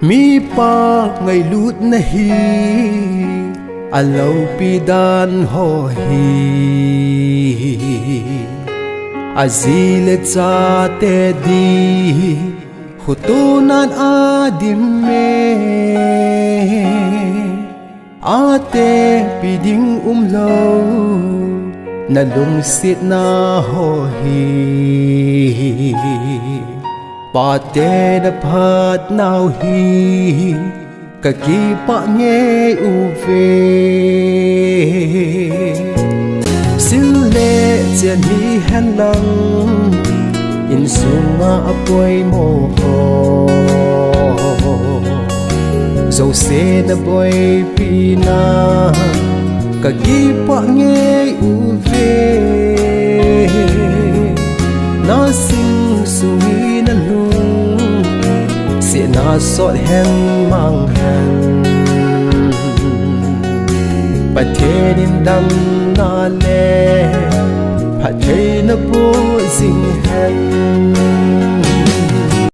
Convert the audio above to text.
mi pa ngày lút na hi alo pi dan ho hi azile cha te di khutunan adim me ate piding lo na lung sit na ho hi pa te na phat nau hi ka ki pa nge u ve sil le chen hi han lang in sunga apoi mo ho zo se na boy pina ka ki pa nge u ve na sing sui na lu se na sot hen mang hen pa the din dang na le pa the na po sing hen